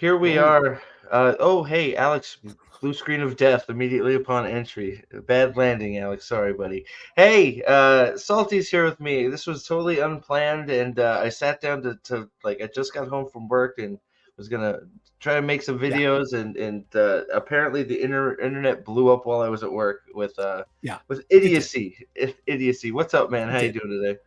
Here we are. Oh, hey, Alex. Blue screen of death immediately upon entry. Bad landing, Alex. Sorry, buddy. Hey, Salty's here with me. This was totally unplanned, and I sat down to like I just got home from work and was gonna try to make some videos, and apparently the internet blew up while I was at work with idiocy. Idiocy. What's up, man? How you doing today?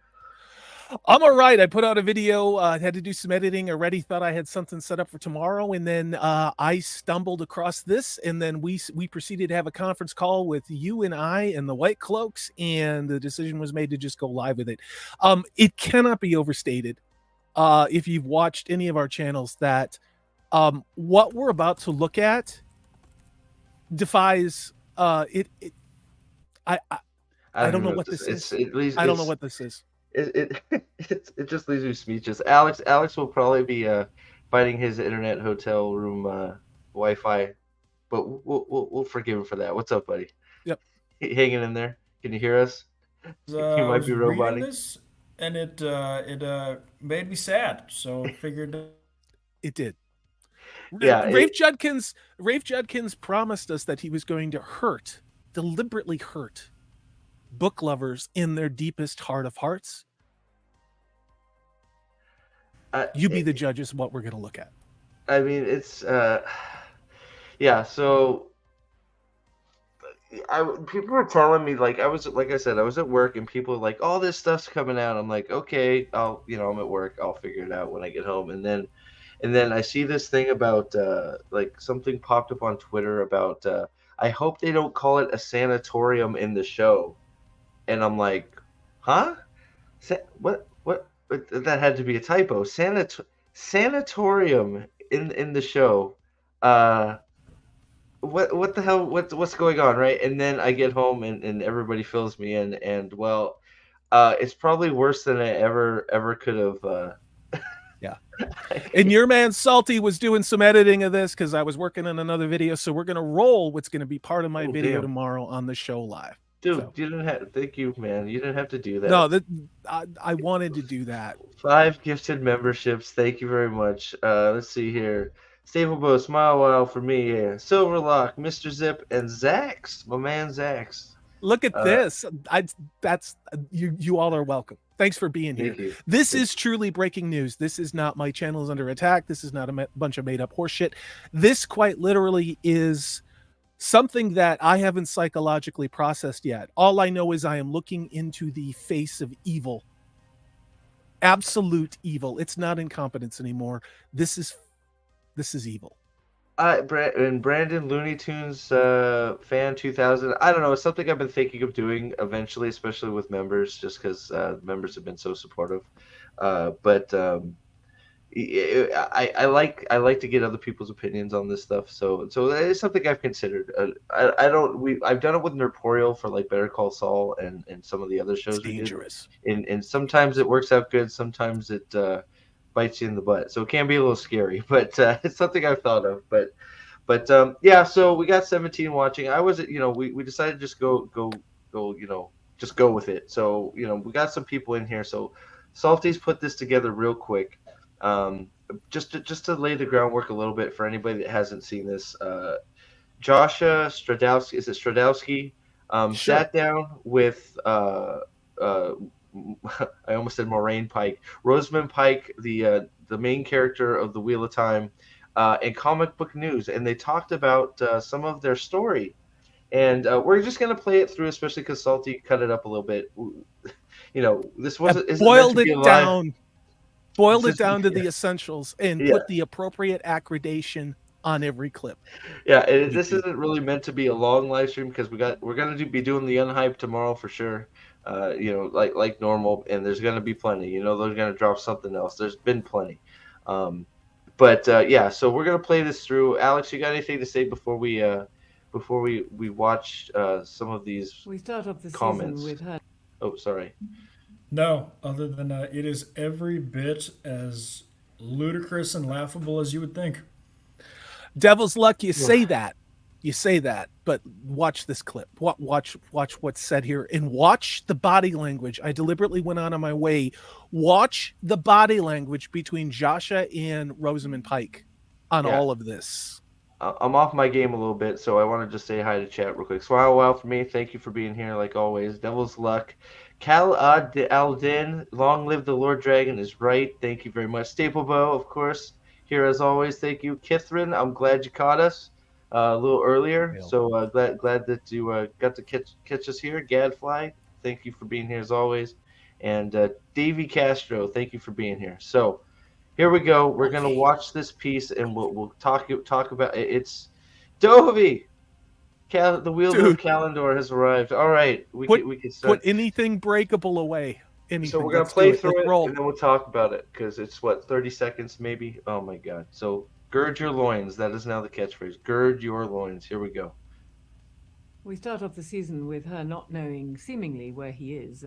I'm all right. I put out a video. I had to do some editing already. Thought I had something set up for tomorrow, and then I stumbled across this, and then we proceeded to have a conference call with you and I and the White Cloaks, and the decision was made to just go live with it. It cannot be overstated, if you've watched any of our channels, that what we're about to look at defies it. I don't know what this is. I don't know what this is. It just leaves me speechless. Alex will probably be fighting his internet hotel room Wi-Fi, but we'll forgive him for that. What's up, buddy? Yep, hanging in there. Can you hear us? You might be roboting. This, and it made me sad. So figured it did. Yeah, Rafe Judkins promised us that he was going to deliberately hurt book lovers in their deepest heart of hearts. You be the judge as what we're going to look at. I mean, it's yeah. So people were telling me, like I said, I was at work and people were like, all this stuff's coming out. I'm like, okay, I'm at work. I'll figure it out when I get home. And then I see this thing about like something popped up on Twitter about I hope they don't call it a sanatorium in the show. And I'm like, huh? What? That had to be a typo. Sanatorium in the show. What the hell? What's going on, right? And then I get home and everybody fills me in, and well, it's probably worse than I ever could have. Yeah. And your man Salty was doing some editing of this because I was working on another video, so we're gonna roll what's gonna be part of my video tomorrow on the show live. Dude, so. You didn't have. Thank you, man. You didn't have to do that. No, I wanted to do that. 5 gifted memberships. Thank you very much. Let's see here. Staplebo, Smile While for me here. Silverlock, Mr. Zip, and Zax, my man Zax. Look at this. That's you all are welcome. Thanks for being here. This is truly breaking news. This is not my channel is under attack. This is not a bunch of made up horseshit. This quite literally is something that I haven't psychologically processed yet. All I know is I am looking into the face of evil. Absolute evil. It's not incompetence anymore. This is evil. And Brandon Looney Tunes fan 2000. I don't know. It's something I've been thinking of doing eventually, especially with members, just because members have been so supportive. But I like to get other people's opinions on this stuff. So it's something I've considered. I've done it with Nerporial for like Better Call Saul and some of the other shows. It's dangerous. And sometimes it works out good. Sometimes it bites you in the butt. So it can be a little scary, but it's something I've thought of. But yeah. So we got 17 watching. I was we decided to just go just go with it. So we got some people in here. So Salty's put this together real quick. Just to lay the groundwork a little bit for anybody that hasn't seen this, Joshua Stradowski, is it Stradowski? Sure. Sat down with I almost said Moraine Pike, Rosamund Pike, the main character of the Wheel of Time, and Comic Book News, and they talked about some of their story. and we're just gonna play it through, especially because Salty cut it up a little bit. This isn't meant to Boiled be it a live. down, boiled it Since down to yeah, the essentials, and yeah, put the appropriate accreditation on every clip. yeah. This YouTube. isn't really meant to be a long live stream because we're gonna be doing the unhype tomorrow for sure. Like normal, and there's gonna be plenty. They're gonna drop something else. There's been plenty. But yeah, so we're gonna play this through. Alex, you got anything to say before we watch some of these We start off the season comments? with her. Oh, sorry. No, other than it is every bit as ludicrous and laughable as you would think. Devil's luck, you say that. You say that, but watch this clip. Watch what's said here, and watch the body language. I deliberately went out of my way. Watch the body language between Joshua and Rosamund Pike on Yeah. all of this. I'm off my game a little bit, so I want to just say hi to chat real quick. Smile Wow for me. Thank you for being here, like always. Devil's Luck. Cal Aldin, long live the Lord Dragon is right. Thank you very much. Staple Bow, of course, here as always. Thank you. Kithrin, I'm glad you caught us a little earlier. So glad that you got to catch us here. Gadfly, thank you for being here as always. And Davey Castro, thank you for being here. So here we go. We're gonna watch this piece, and we'll talk about it. It's Dovey. The wielder of Kalendor has arrived. All right, we can start. Put anything breakable away. Anything. So we're gonna play through it, and then we'll talk about it because it's 30 seconds maybe. Oh my god! So gird your loins. That is now the catchphrase. Gird your loins. Here we go. We start off the season with her not knowing seemingly where he is.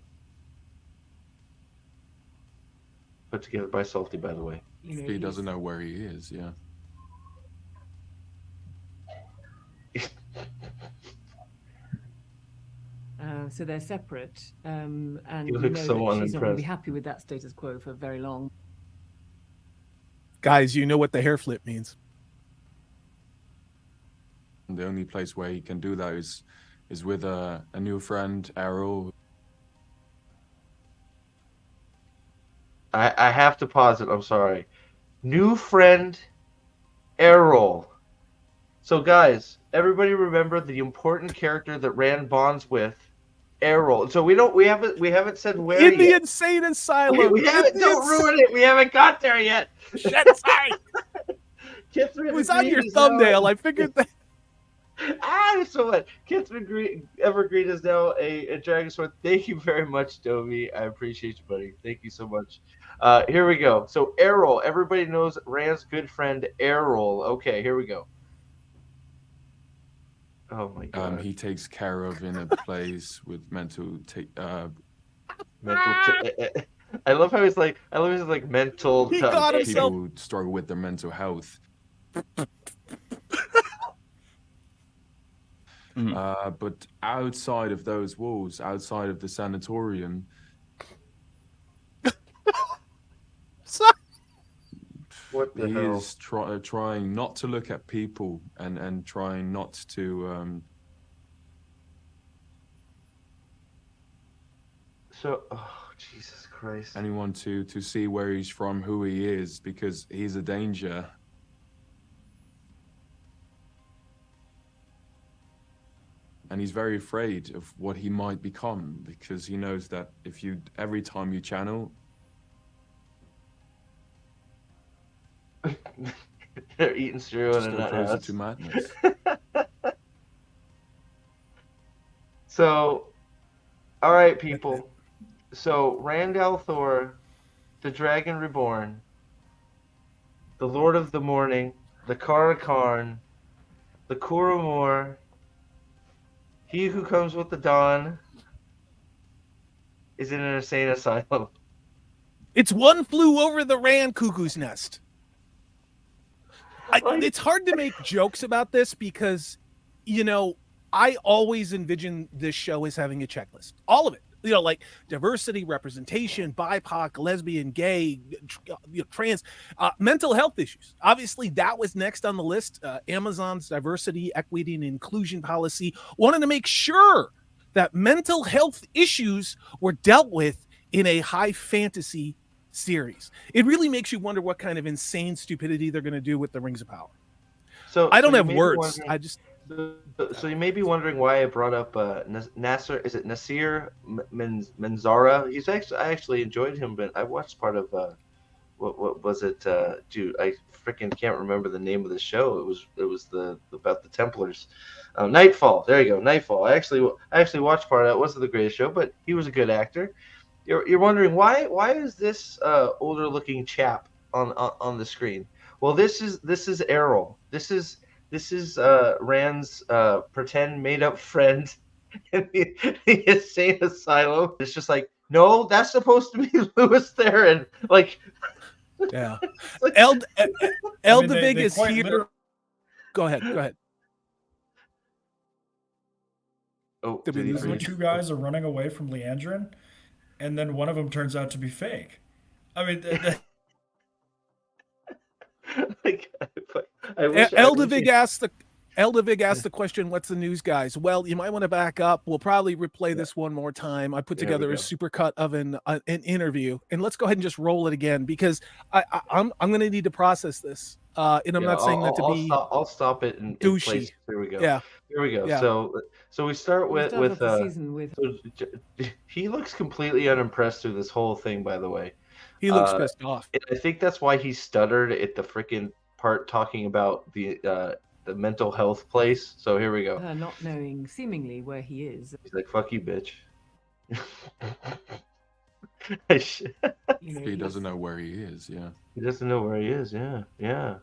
Put together by Salty, by the way. He doesn't know where he is. Yeah. So they're separate, and You we look know so that she's not going to unimpressed. be happy with that status quo for very long. Guys, you know what the hair flip means. And the only place where he can do that is with a new friend, Errol. I have to pause it. I'm sorry. New friend, Errol. So guys, everybody remember the important character that Rand bonds with, Errol. So we haven't said where In the yet. insane asylum. We haven't. Don't ruin it. We haven't got there yet. Shit, sorry. Kithrin It was on your is thumbnail. now- I figured that. So what? Kithrin Evergreen is now a dragon sword. Thank you very much, Dovey. I appreciate you, buddy. Thank you so much. Here we go. So Errol. Everybody knows Rand's good friend Errol. Okay, here we go. Oh my god. He takes care of in a place with mental. I love how he's like. I love he's like mental. He got himself. People who struggle with their mental health. But outside of those walls, outside of the sanatorium, What the he hell? is trying not to look at people and trying not to. So, oh Jesus Christ! Anyone to see where he's from, who he is, because he's a danger. And he's very afraid of what he might become, because he knows that every time you channel, They're eating cereal just in a go nut closer house. to madness. So, all right, people. So Rand al'Thor, the Dragon Reborn, the Lord of the Morning, the Karakarn, the Kuramor, he who comes with the dawn, is in an insane asylum. It's one flew over the Rand cuckoo's nest. It's hard to make jokes about this because, I always envision this show as having a checklist. All of it. Like diversity, representation, BIPOC, lesbian, gay, trans, mental health issues. Obviously, that was next on the list. Amazon's diversity, equity, and inclusion policy wanted to make sure that mental health issues were dealt with in a high fantasy series. It really makes you wonder what kind of insane stupidity they're going to do with the Rings of Power. So I don't have words. So you may be wondering why I brought up Nasser. Is it Nasir Manzara? I actually enjoyed him, but I watched part of what was it? Dude, I freaking can't remember the name of the show. It was the about the Templars. Nightfall. There you go, Nightfall. I actually watched part of that. It wasn't the greatest show, but he was a good actor. You're wondering why is this older looking chap on the screen? Well, this is Errol. This is Rand's pretend made up friend in the insane asylum. It's just like, no, that's supposed to be Louis Theron. Like, Yeah. like Eldavig they is quite here. literally Go ahead. Go ahead. oh, Did we did he lose where him? freeze? two guys are running away from Leandrin, and then one of them turns out to be fake. I mean, Like, I wish Eldavig asked the question, "What's the news, guys?" Well, you might want to back up. We'll probably replay this one more time. I put There we together a go. supercut of an interview, and let's go ahead and just roll it again because I'm going to need to process this. And I'm Yeah, not saying that to be I'll stop it in douchey. place. Here we go. Yeah, Here we go. yeah. So we start We with start off with the season with so he looks completely unimpressed through this whole thing. By the way, He looks uh, pissed off. and I think that's why he stuttered at the freaking part talking about the mental health place. So here we go. her not knowing seemingly where he is. He's like, "Fuck you, bitch." You know, He doesn't know where he is. Yeah. He doesn't know where he is. Yeah, yeah,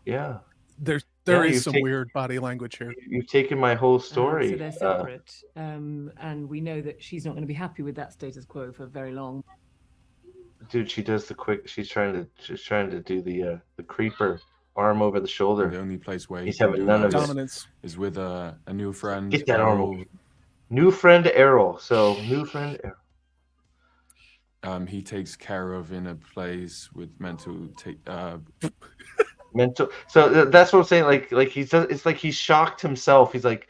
yeah. There Yeah, is you've some taken- weird body language here. You've taken my whole So story. they're separate, and we know that she's not going to be happy with that status quo for very long. Dude, she does the quick. She's trying to do the creeper arm over the shoulder. The only place where he He's can having do none that of it. Dominance. is with a new friend. Get that arm Errol. over. New friend Errol. So new friend Errol. He takes care of in a place with mental. Mental. So that's what I'm saying. Like it's like he's shocked himself. He's like,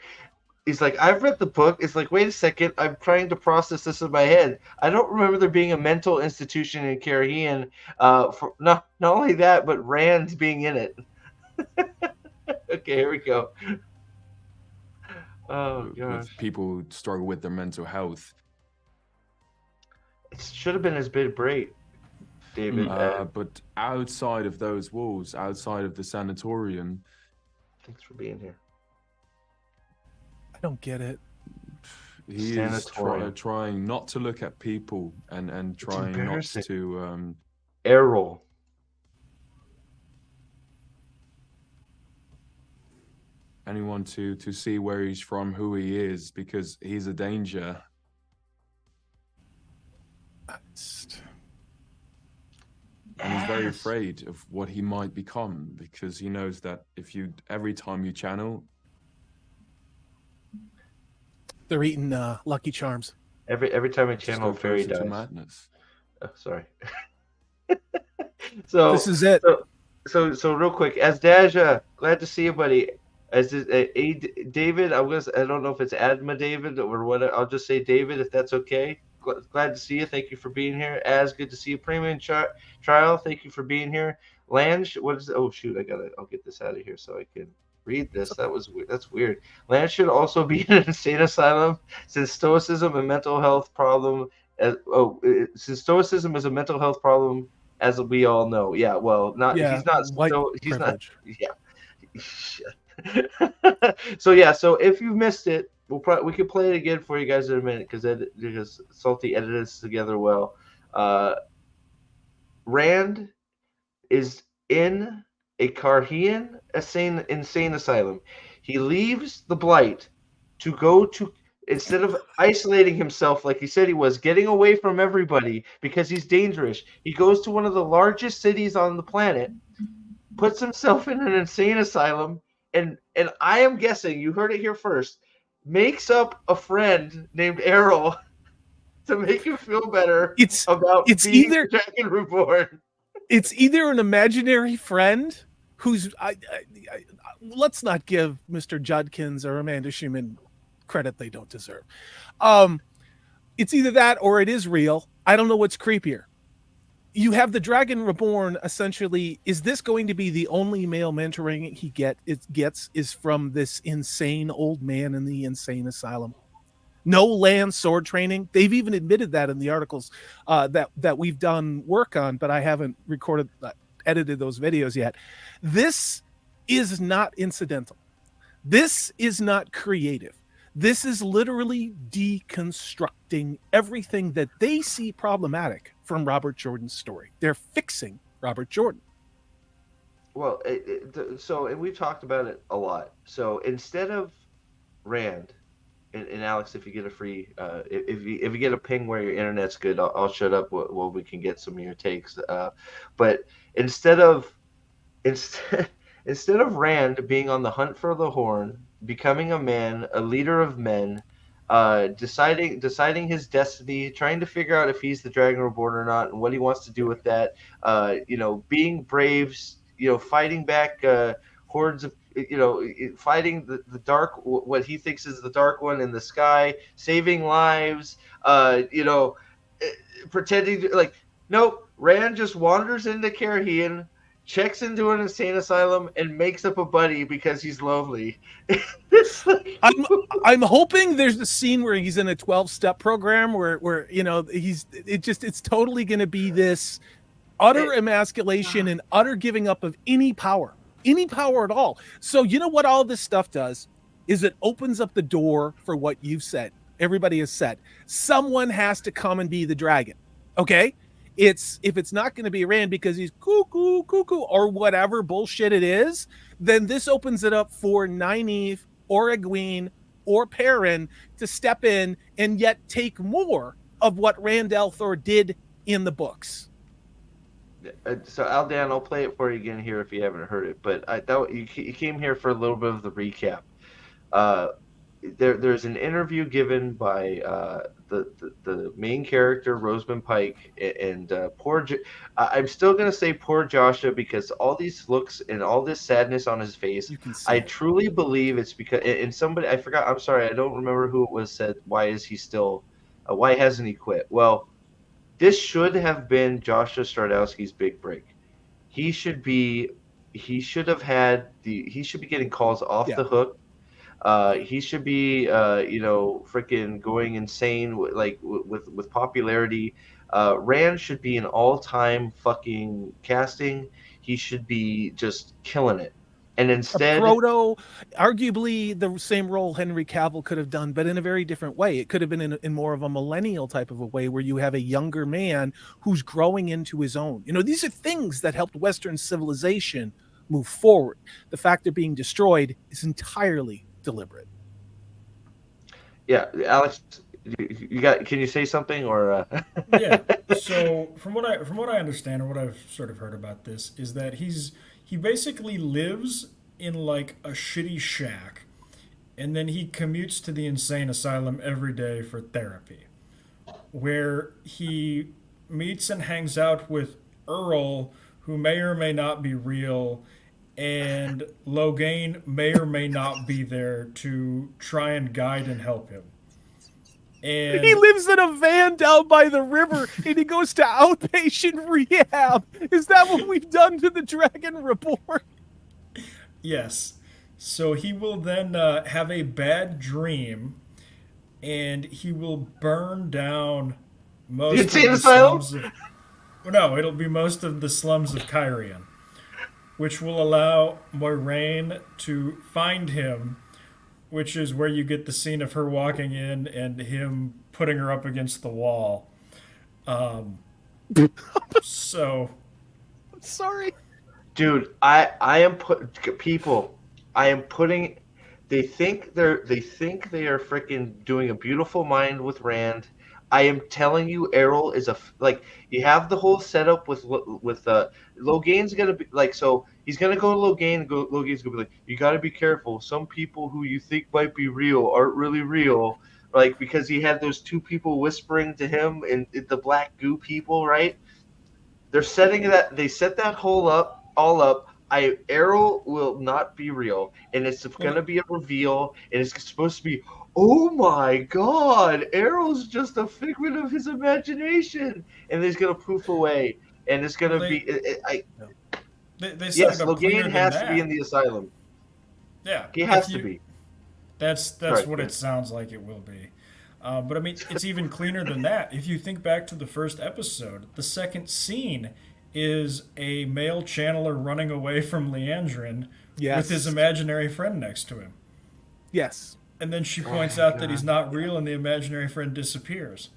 I've read the book. It's like, wait a second. I'm trying to process this in my head. I don't remember there being a mental institution in Carheen. For not only that, but Rand being in it. Okay, here we go. Oh with gosh, people who struggle with their mental health. it should have been his big break, David. But outside of those walls, outside of the sanatorium, Thanks for being here. I don't get it. he is Sanatorium. trying not to look at people and trying not embarrassing. to. Errol. Anyone to see where he's from, who he is, because he's a danger. And he's very Yes. afraid of what he might become because he knows that every time you channel, They're eating Lucky Charms. Every time I just channel go fairy closer to dies. madness. Oh, sorry. So This is it. so real quick, as Daja, glad to see you, buddy. As David, I don't know if it's Adma David or what. I'll just say David if that's okay. Glad to see you. Thank you for being here. As good to see you. Premium trial. Thank you for being here. Lange, what is? Oh shoot, I'll get this out of here so I can read this. That was weird. That's weird. Lange should also be in an insane asylum since stoicism and mental health problem. Since stoicism is a mental health problem, as we all know. Yeah. Well, not. Yeah, He's not. white So he's privilege. not. Yeah. So yeah. So if you missed it, we could play it again for you guys in a minute because Salty edited this together well. Rand is in a Carhian insane asylum. He leaves the Blight to go to, instead of isolating himself like he said he was, getting away from everybody because he's dangerous, he goes to one of the largest cities on the planet, puts himself in an insane asylum, and I am guessing, you heard it here first, makes up a friend named Errol to make him feel better about it's being either- Dragon Reborn. It's either an imaginary friend who's let's not give Mr. Judkins or Amanda Schumann credit they don't deserve. It's either that or it is real. I don't know what's creepier. you have the Dragon Reborn. Essentially, is this going to be the only male mentoring he gets is from this insane old man in the insane asylum? No land sword training. They've even admitted that in the articles that we've done work on, but I haven't edited those videos yet. This is not incidental. This is not creative. This is literally deconstructing everything that they see problematic from Robert Jordan's story. They're fixing Robert Jordan. Well, and we've talked about it a lot. So instead of Rand, and Alex, if you get a free, if you get a ping where your internet's good, I'll shut up while we can get some of your takes. But instead of instead instead of Rand being on the hunt for the horn, becoming a man, a leader of men, deciding his destiny, trying to figure out if he's the Dragon Reborn or not, and what he wants to do with that, being brave, fighting back hordes of, fighting the dark, what he thinks is the Dark One in the sky, saving lives, pretending to, like, nope, Rand just wanders into Carhian, checks into an insane asylum, and makes up a buddy because he's lonely. I'm hoping there's a scene where he's in a 12-step program where it's totally going to be this utter emasculation and utter giving up of any power at all. So you know what all this stuff does is it opens up the door for what you've said. Everybody has said someone has to come and be the dragon. Okay. If it's not going to be Rand because he's cuckoo or whatever bullshit it is, then this opens it up for Nynaeve or Egwene or Perrin to step in and yet take more of what Rand al'Thor did in the books. So Aldan, I'll play it for you again here if you haven't heard it. But I thought you came here for a little bit of the recap. There's an interview given by the main character, Rosamund Pike, and I'm still gonna say poor Joshua, because all these looks and all this sadness on his face, I truly believe it's because, and somebody, I forgot, I'm sorry, I don't remember who it was, said, why hasn't he quit? Well, this should have been Joshua Stradowski's big break. He should be getting calls off the hook. He should be, freaking going insane with popularity. Rand should be an all-time fucking casting. He should be just killing it. And instead, arguably the same role Henry Cavill could have done, but in a very different way. It could have been in more of a millennial type of a way, where you have a younger man who's growing into his own. These are things that helped Western civilization move forward. The fact they're being destroyed is entirely deliberate. Yeah. Alex, can you say something or? Yeah. So from what I understand, or what I've sort of heard about this, is that he basically lives in like a shitty shack, and then he commutes to the insane asylum every day for therapy, where he meets and hangs out with Errol, who may or may not be real, and Logain may or may not be there to try and guide and help him. And he lives in a van down by the river, and he goes to outpatient rehab. Is that what we've done to the Dragon Reborn? Yes. So he will then have a bad dream, and he will burn down most of the slums of... No, it'll be most of the slums of Cairhien, which will allow Moiraine to find him, which is where you get the scene of her walking in and him putting her up against the wall. So... I'm sorry. Dude, I am putting... They think they are freaking doing a beautiful mind with Rand. I am telling you, Errol is you have the whole setup with Logain's gonna be like, so he's gonna go to Logain, and Logain's gonna be like, you gotta be careful. Some people who you think might be real aren't really real, because he had those two people whispering to him and the black goo people, right? They set that all up. Errol will not be real, and it's gonna be a reveal, and it's supposed to be, oh my God, Errol's just a figment of his imagination, and he's gonna poof away. and it's Well, gonna be. they set it Yes, up cleaner Logain than has to be in that. the asylum. Yeah, He if has to you be. that's Sorry. what it sounds like it will be. But I mean, it's even cleaner than that. If you think back to the first episode, the second scene is a male channeler running away from Leandrin with his Yes. imaginary friend next to him. Yes. And then she Oh points my out that he's god. not real and the imaginary friend disappears.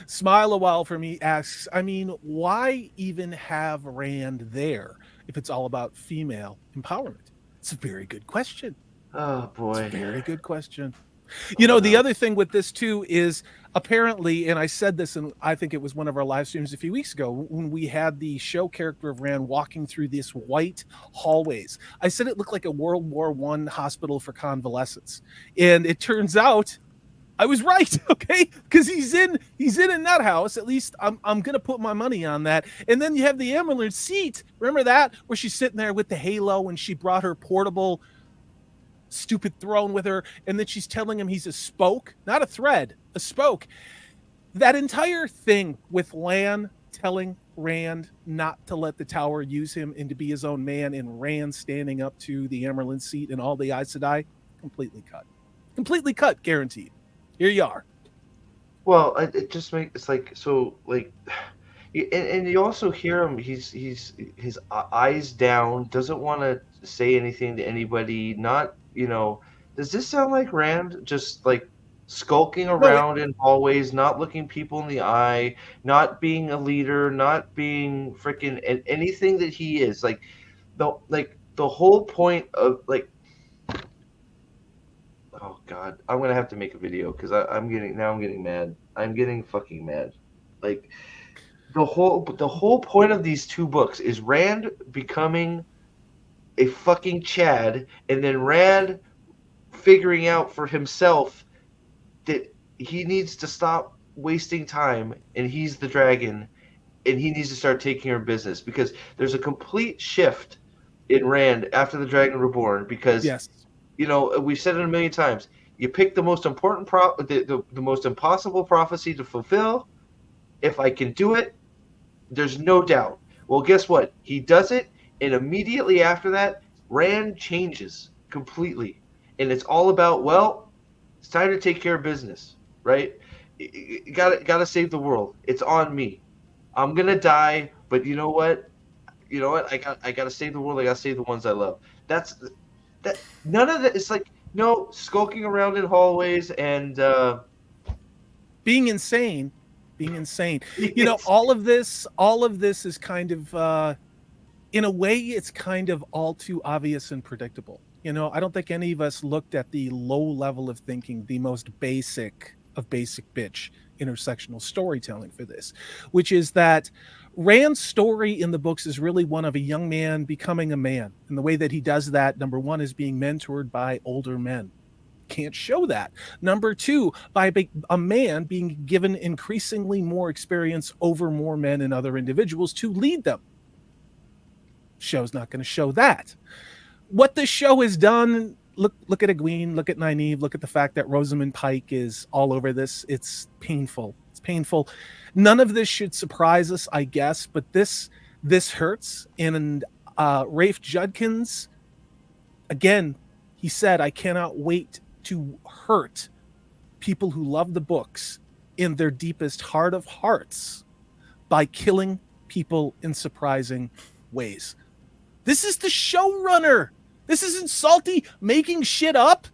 Smile a while for me asks, I mean, why even have Rand there if it's all about female empowerment? It's a very good question. Oh It's a boy. very good question. Oh The no. other thing with this too is apparently, and I said this, and I think it was one of our live streams a few weeks ago when we had the show character of Rand walking through this white hallways. I said it looked like a World War I hospital for convalescents, and it turns out I was right. Okay, because he's in a nut house. At least I'm gonna put my money on that. And then you have the Emerald seat. Remember that where she's sitting there with the halo, and she brought her portable stupid throne with her, and then she's telling him he's a spoke, not a thread, a spoke. That entire thing with Lan telling Rand not to let the tower use him and to be his own man, and Rand standing up to the Emerald seat and all the Aes Sedai, completely cut, guaranteed. Here you are. Well, it just makes it's like so like, and you also hear him. He's his eyes down. Doesn't want to say anything to anybody. Not Does this sound like Rand just like skulking No, it, around in hallways, not looking people in the eye, not being a leader, not being freaking anything that he is the whole point of like. Oh God, I'm gonna have to make a video because I'm getting mad. I'm getting fucking mad. Like the whole point of these two books is Rand becoming a fucking Chad, and then Rand figuring out for himself that he needs to stop wasting time, and he's the dragon, and he needs to start taking care of business because there's a complete shift in Rand after the Dragon Reborn because yes. we've said it a million times. You pick the most important the most impossible prophecy to fulfill. If I can do it, there's no doubt. Well, guess what? He does it, and immediately after that, Rand changes completely, and it's all about it's time to take care of business, right? You gotta save the world. It's on me. I'm gonna die, but you know what? I gotta save the world. I gotta save the ones I love. That none of that. It's like no skulking around in hallways and Being insane. yes. All of this is kind of in a way, it's kind of all too obvious and predictable. I don't think any of us looked at the low level of thinking, the most basic of basic bitch intersectional storytelling for this, which is that Rand's story in the books is really one of a young man becoming a man. And the way that he does that, number one, is being mentored by older men. Can't show that. Number two, by a man being given increasingly more experience over more men and other individuals to lead them. Show's not going to show that. What the show has done, look at Egwene, look at Nynaeve, look at the fact that Rosamund Pike is all over this. It's painful. None of this should surprise us, I guess, but this hurts. And Rafe Judkins, again, he said, I cannot wait to hurt people who love the books in their deepest heart of hearts by killing people in surprising ways. This is the showrunner. This isn't Salty making shit up.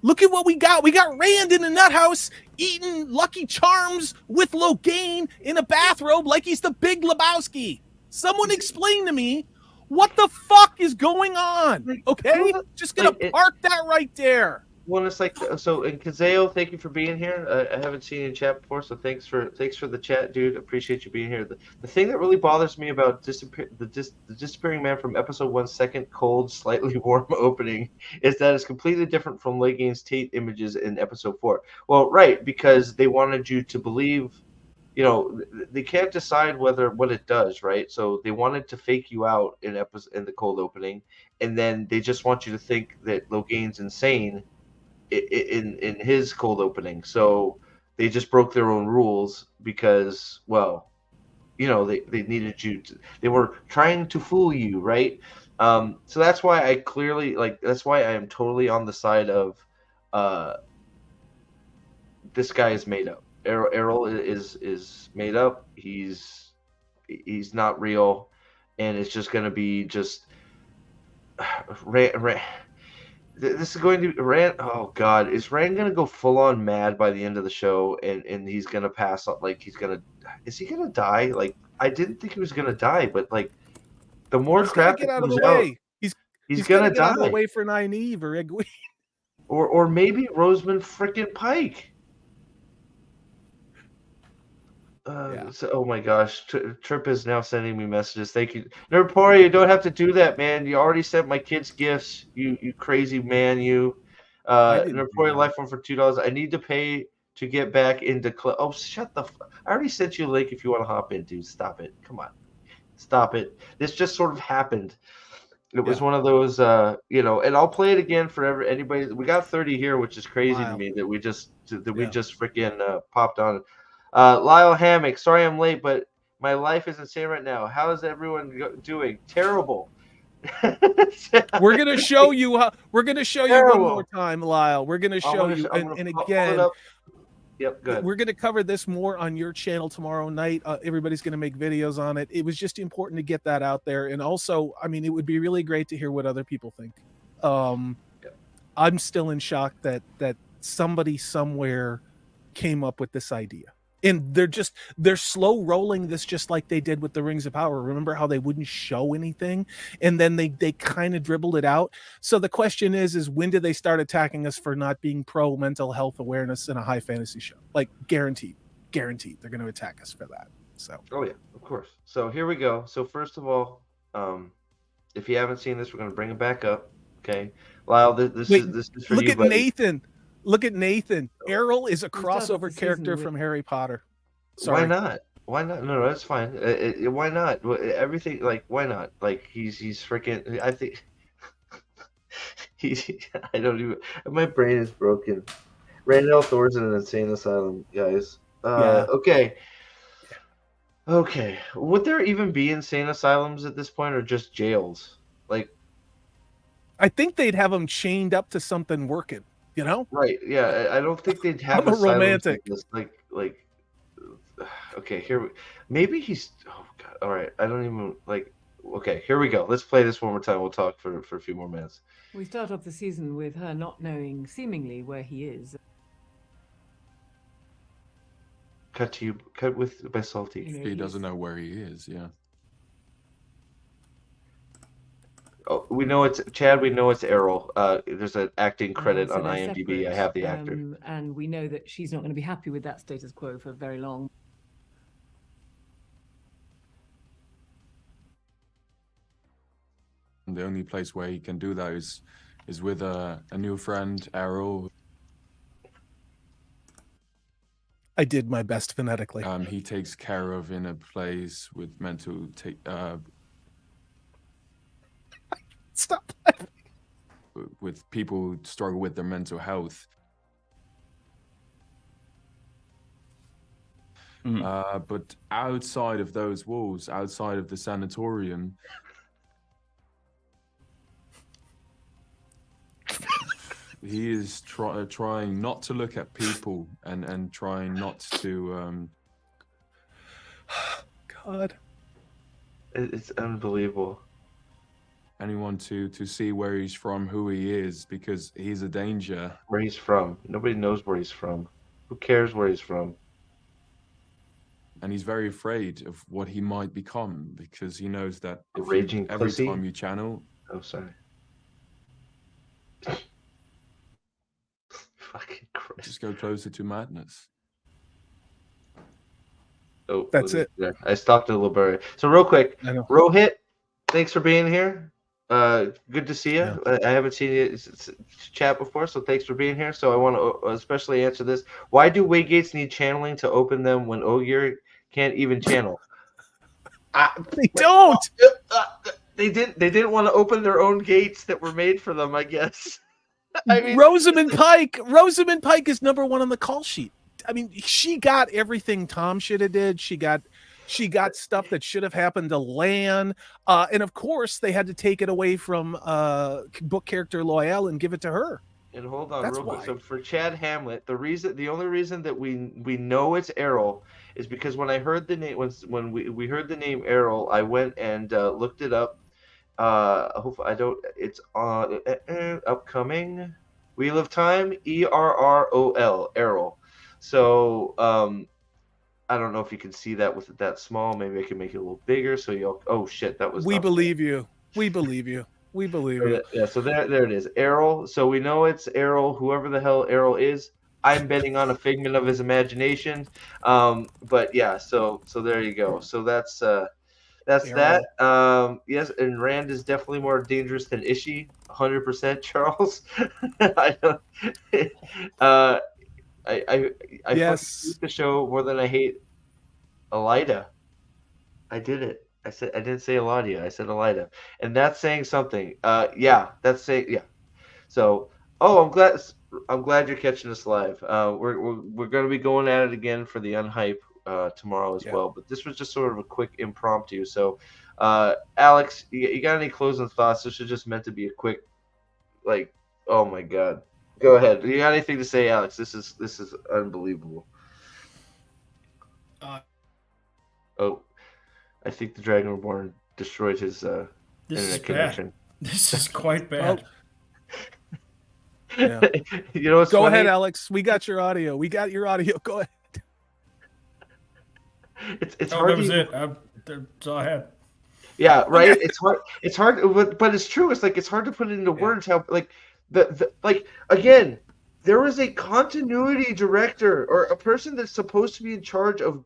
Look at what we got. We got Rand in a nut house eating Lucky Charms with Logain in a bathrobe like he's the Big Lebowski. Someone explain to me what the fuck is going on. Okay? Just gonna park that right there. Well, it's like so. And Kazeo, thank you for being here. I haven't seen you in chat before, so thanks for the chat, dude. Appreciate you being here. The thing that really bothers me about the disappearing man from episode 1, second cold, slightly warm opening, is that it's completely different from Legain's Tate images in episode 4. Well, right, because they wanted you to believe. They can't decide what it does, right? So they wanted to fake you out in the cold opening, and then they just want you to think that Logain's insane in his cold opening. So they just broke their own rules because, well, they needed you to, they were trying to fool you, right? So that's why I clearly that's why I am totally on the side of uh this guy is made up. Errol is made up. He's not real, and it's just going to be just this is going to be Rand. Oh God, is Rand going to go full on mad by the end of the show, and he's going to pass on? Like is he going to die? Like I didn't think he was going to die, but like the more He's got to crap get that out of the comes out, way. he's got going to to get out of the die. way for Nynaeve or Egwene. Or maybe Rosamund frickin' Pike. Yeah. So, oh my gosh, Trip is now sending me messages. Thank you, Nerdpori. You don't have to do that, man. You already sent my kids gifts. You crazy man. You, I didn't do Nerdpori that. life one for $2. I need to pay to get back into club. Oh, shut the. I already sent you a link if you want to hop in, dude. Stop it. Come on, stop it. This just sort of happened. It was Yeah. one of those, and I'll play it again for anybody. We got 30 here, which is crazy to Wow. me that we just Yeah. freaking popped on. Lyle Hammock, sorry I'm late, but my life is insane right now. How is everyone doing? Terrible. We're gonna show you how. We're gonna show you one more Terrible. time, Lyle. We're gonna show you, I'm and gonna pull it again, up. Yep, good. we're gonna cover this more on your channel tomorrow night. Everybody's gonna make videos on it. It was just important to get that out there, and also, I mean, it would be really great to hear what other people think. Yep. I'm still in shock that somebody somewhere came up with this idea. And they're slow rolling this just like they did with the Rings of Power. Remember how they wouldn't show anything, and then they kind of dribbled it out. So the question is when did they start attacking us for not being pro mental health awareness in a high fantasy show? Like guaranteed they're going to attack us for that. So Oh yeah, of course. So here we go. So first of all, if you haven't seen this, we're gonna bring it back up. Okay, Lyle, this Wait, is for look you, at buddy. Nathan. Look at Nathan. Errol is a We started the crossover season character with- from Harry Potter. Sorry. Why not? Why not? No, that's fine. Why not? Everything like why not? Like he's freaking. I think he's. I don't even. My brain is broken. Randall Thor's in an insane asylum, guys. Yeah. Okay. Okay. Would there even be insane asylums at this point, or just jails? Like, I think they'd have him chained up to something working, you know? right? Yeah, I don't think they'd have I'm a asylums romantic. like this. Like. Okay, maybe he's. Oh God! All right, I don't even like. Okay, here we go. Let's play this one more time. We'll talk for a few more minutes. We start off the season with her not knowing seemingly where he is. Cut with by Salty. You know, He doesn't know where he is. Yeah. Oh, we know it's Chad. We know it's Errol. There's an acting credit so on they're IMDb. I separate, have the actor. and we know that she's not going to be happy with that status quo for very long. And the only place where he can do that is with a new friend, Errol. I did my best phonetically. He takes care of in a place with mental Stop. with people who struggle with their mental health. But outside of those walls, outside of the sanatorium, he is trying not to look at people and trying not to. God. It's unbelievable. Anyone to see where he's from, who he is, because he's a danger. Where he's from. Nobody knows where he's from. Who cares where he's from? And he's very afraid of what he might become because he knows that A if raging every pussy? time you channel, Oh, sorry. Fucking Christ. just go closer to madness. Oh, That's look it. at that. I stopped it a little bit. So real quick, I know. Rohit, thanks for being here. Good to see you. Yeah. I haven't seen you chat before, so thanks for being here. So I want to especially answer this. Why do Waygates need channeling to open them when Ogier can't even channel? They don't. They didn't want to open their own gates that were made for them, I guess. I mean, Rosamund Pike is number one on the call sheet. I mean, she got everything Tom should have did. She got She got stuff that should have happened to Lan. And of course, they had to take it away from book character Loyal and give it to her. And hold on, That's real quick. why. So for Chad Hamlet, the only reason that we know it's Errol is because when I heard the name, when we heard the name Errol, I went and looked it up. Hopefully I don't. It's on upcoming Wheel of Time. Errol, Errol. So I don't know if you can see that with it that small. Maybe I can make it a little bigger. So you'll. Oh shit, that was. We not believe you. We believe you. We believe you. Yeah, so there it is. Errol. So we know it's Errol, whoever the hell Errol is. I'm betting on a figment of his imagination. But yeah, so there you go. So that's Errol. that. Yes, and Rand is definitely more dangerous than Ishii, 100%, Charles. I don't I Yes. fucking hate the show more than I hate Elida. I did it. I didn't say Eladia. I said Elida, and that's saying something. Yeah, that's saying yeah. So, oh, I'm glad you're catching us live. We're going to be going at it again for the unhype tomorrow as well. But this was just sort of a quick impromptu. So, Alex, you got any closing thoughts? This was just meant to be a quick, like, oh my god. Go ahead. You got anything to say, Alex? This is unbelievable. Oh. I think the Dragon Reborn destroyed his internet connection. This is quite bad. Yeah. You know what's Go funny? ahead, Alex. We got your audio. Go ahead. It's hard. That was it. That's all I had. Yeah, right. Okay. It's hard. It's hard, but it's true. It's like it's hard to put it into words. How like the like again, there is a continuity director or a person that's supposed to be in charge of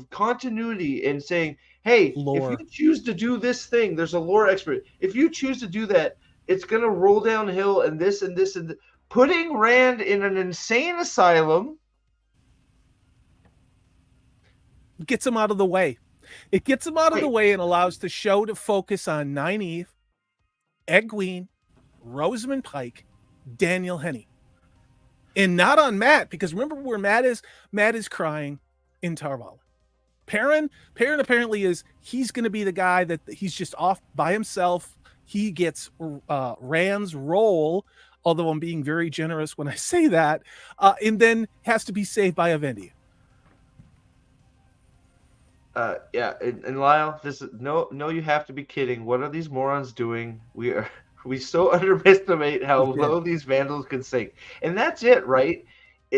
continuity and saying, hey, Lore. if you choose to do this thing, there's a lore expert. If you choose to do that, it's gonna roll downhill and this and this and putting Rand in an insane asylum Gets him out of the way. It gets him out of the way and allows the show to focus on Nynaeve, Egwene, Rosamund Pike, Daniel Henney, and not on Matt, because remember where Matt is? Matt is crying in Tarvala. Perrin apparently he's going to be the guy that he's just off by himself. He gets Rand's role, although I'm being very generous when I say that, and then has to be saved by Avendia. Yeah, and Lyle, this is no, you have to be kidding. What are these morons doing? We so underestimate how low these vandals can sink, and that's it, right?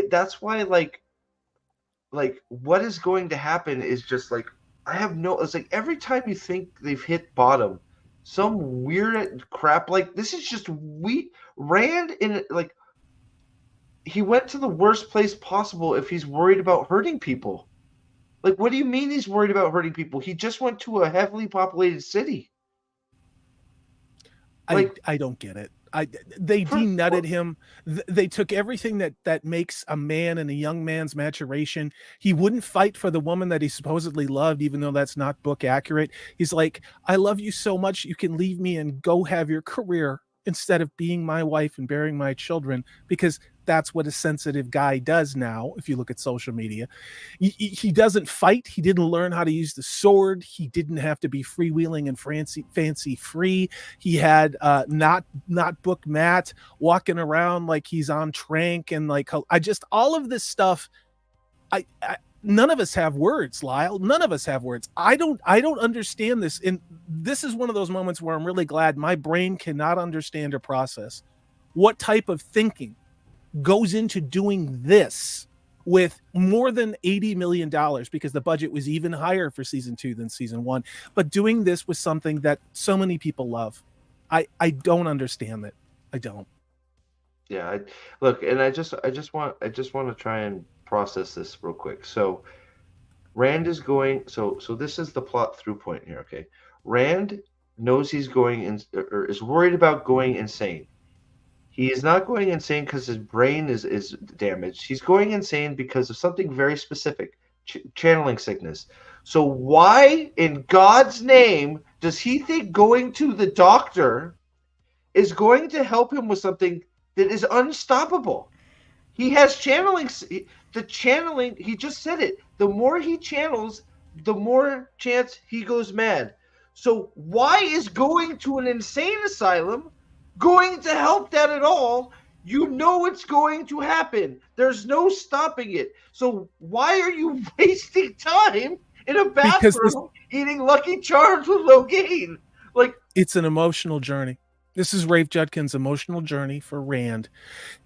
That's why, like, what is going to happen is just like I have no. It's like every time you think they've hit bottom, some weird crap like this is just Rand in like he went to the worst place possible if he's worried about hurting people. Like, what do you mean he's worried about hurting people? He just went to a heavily populated city. Like, I don't get it. They denutted him. They took everything that makes a man and a young man's maturation. He wouldn't fight for the woman that he supposedly loved, even though that's not book accurate. He's like, I love you so much, you can leave me and go have your career instead of being my wife and bearing my children, because that's what a sensitive guy does now. If you look at social media, he doesn't fight. He didn't learn how to use the sword. He didn't have to be freewheeling and fancy free. He had not book Matt walking around like he's on trank and like all of this stuff. None of us have words, Lyle. None of us have words. I don't understand this. And this is one of those moments where I'm really glad my brain cannot understand or process what type of thinking goes into doing this with more than $80 million, because the budget was even higher for season 2 than season 1. But doing this with something that so many people love. I don't understand it. I don't. Yeah, look, and I just want to try and process this real quick. So Rand is going. So this is the plot through point here. Okay, Rand knows he's going in, or is worried about going insane. He is not going insane because his brain is damaged. He's going insane because of something very specific, channeling sickness. So why in God's name does he think going to the doctor is going to help him with something that is unstoppable? He has channeling. The channeling, he just said it. The more he channels, the more chance he goes mad. So why is going to an insane asylum going to help that at all? You know it's going to happen. There's no stopping it. So why are you wasting time in a Because bathroom eating Lucky Charms with Logain? Like, it's an emotional journey. This is Rafe Judkins' emotional journey for Rand.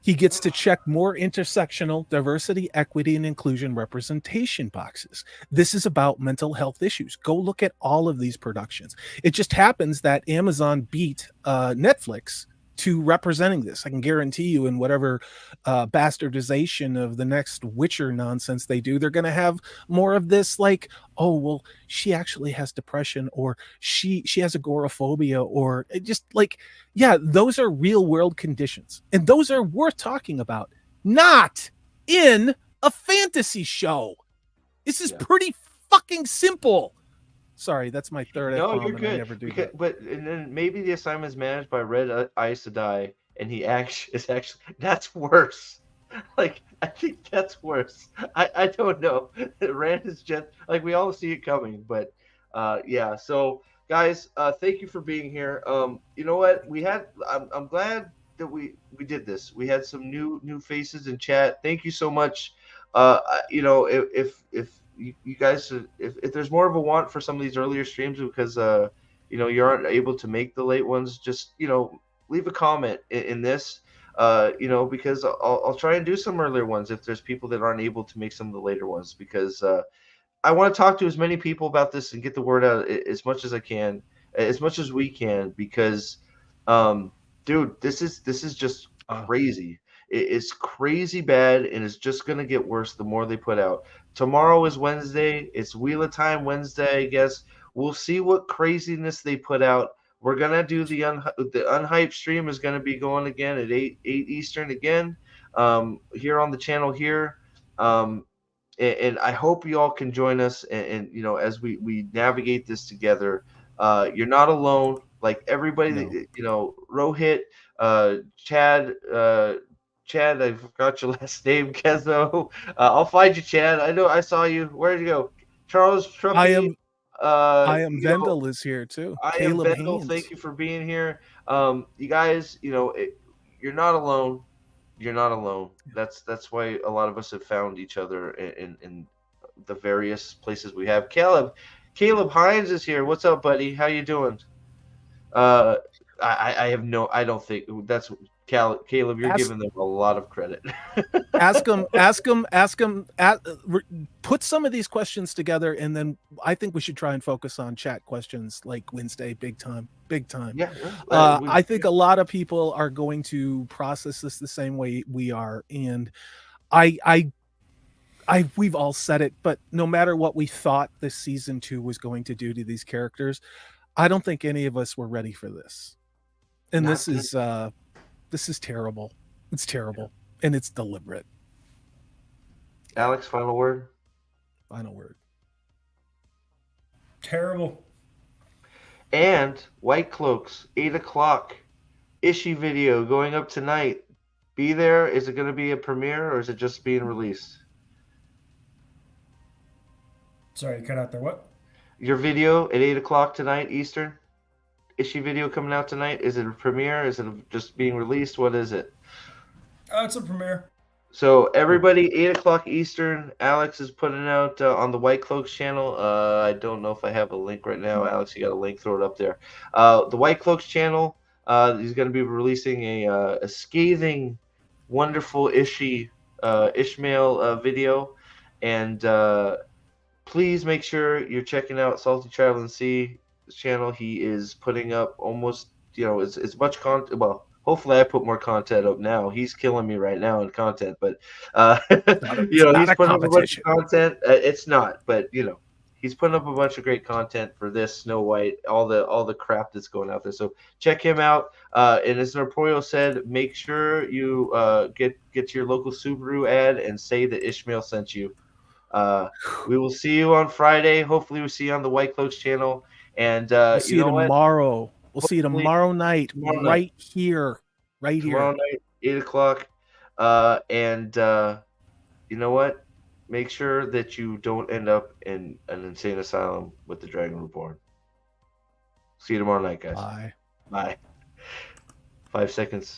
He gets to check more intersectional diversity, equity, and inclusion representation boxes. This is about mental health issues. Go look at all of these productions. It just happens that Amazon beat Netflix to representing this. I can guarantee you, in whatever bastardization of the next Witcher nonsense they do, they're going to have more of this, like, oh, well, she actually has depression, or she has agoraphobia, or just like, yeah, those are real world conditions, and those are worth talking about, not in a fantasy show. This is pretty fucking simple. Sorry, that's my third no, F-bomb, you're and I good. never do Because, that. but and then maybe the assignment is managed by Red Ice to Die, and he actually is actually that's worse. Like, I think that's worse. I don't know. Rand is just like, we all see it coming, but yeah. So guys, thank you for being here. You know what? I'm glad that we did this. We had some new faces in chat. Thank you so much. You know, if you guys, if there's more of a want for some of these earlier streams because you know, you aren't able to make the late ones, just, you know, leave a comment in this. You know, because I'll try and do some earlier ones if there's people that aren't able to make some of the later ones, because I want to talk to as many people about this and get the word out as much as I can, as much as we can, because, dude, this is just crazy. It's crazy bad, and it's just gonna get worse the more they put out. Tomorrow is Wednesday. It's Wheel of Time Wednesday, I guess. We'll see what craziness they put out. We're gonna do the unhyped stream is gonna be going again at 8 Eastern again, here on the channel here. And I hope you all can join us, and you know, as we navigate this together. You're not alone. Like everybody, No. you know, Rohit, Chad, Chad, I forgot your last name, Kezo. I'll find you, Chad. I know I saw you. Where did you go? Charles Truppy. I am You know, Vendel is here too. I am Caleb Bendel. Haynes. Thank you for being here. You guys, you know, you're not alone. You're not alone. That's why a lot of us have found each other in the various places we have. Caleb Hines is here. What's up, buddy? How you doing? Uh, I have no. I don't think that's Caleb. You're giving them a lot of credit. ask them, put some of these questions together, and then I think we should try and focus on chat questions like Wednesday, big time. Yeah. I think a lot of people are going to process this the same way we are, and we've all said it, but no matter what we thought this season 2 was going to do to these characters, I don't think any of us were ready for this. And this is terrible. It's terrible, and it's deliberate. Alex, final word. Final word. Terrible. And White Cloaks, 8 o'clock. Ishii video going up tonight. Be there. Is it going to be a premiere or is it just being released? Sorry, you cut out there. What? Your video at 8 o'clock tonight Eastern. Ishii video coming out tonight. Is it a premiere? Is it just being released? What is it? It's a premiere. So everybody, 8 o'clock Eastern. Alex is putting out on the White Cloaks channel. I don't know if I have a link right now. Alex, you got a link? Throw it up there. The White Cloaks channel. He's going to be releasing a scathing, wonderful Ishmael video, and please make sure you're checking out Salty Traveling Sea channel. He is putting up almost, you know, as much content. Well, hopefully I put more content up now. He's killing me right now in content, but you know, he's putting up a bunch of content. It's not, but you know, he's putting up a bunch of great content for this Snow White, all the crap that's going out there. So check him out. And as Norpoyo said, make sure you get to your local Subaru ad and say that Ishmael sent you. We will see you on Friday. Hopefully, we'll see you on the White Cloaks channel. And we'll see you tomorrow. What? We'll see you tomorrow night, right here. Tomorrow night, 8 o'clock. And you know what? make sure that you don't end up in an insane asylum with the Dragon Reborn. See you tomorrow night, guys. Bye. Bye. 5 seconds.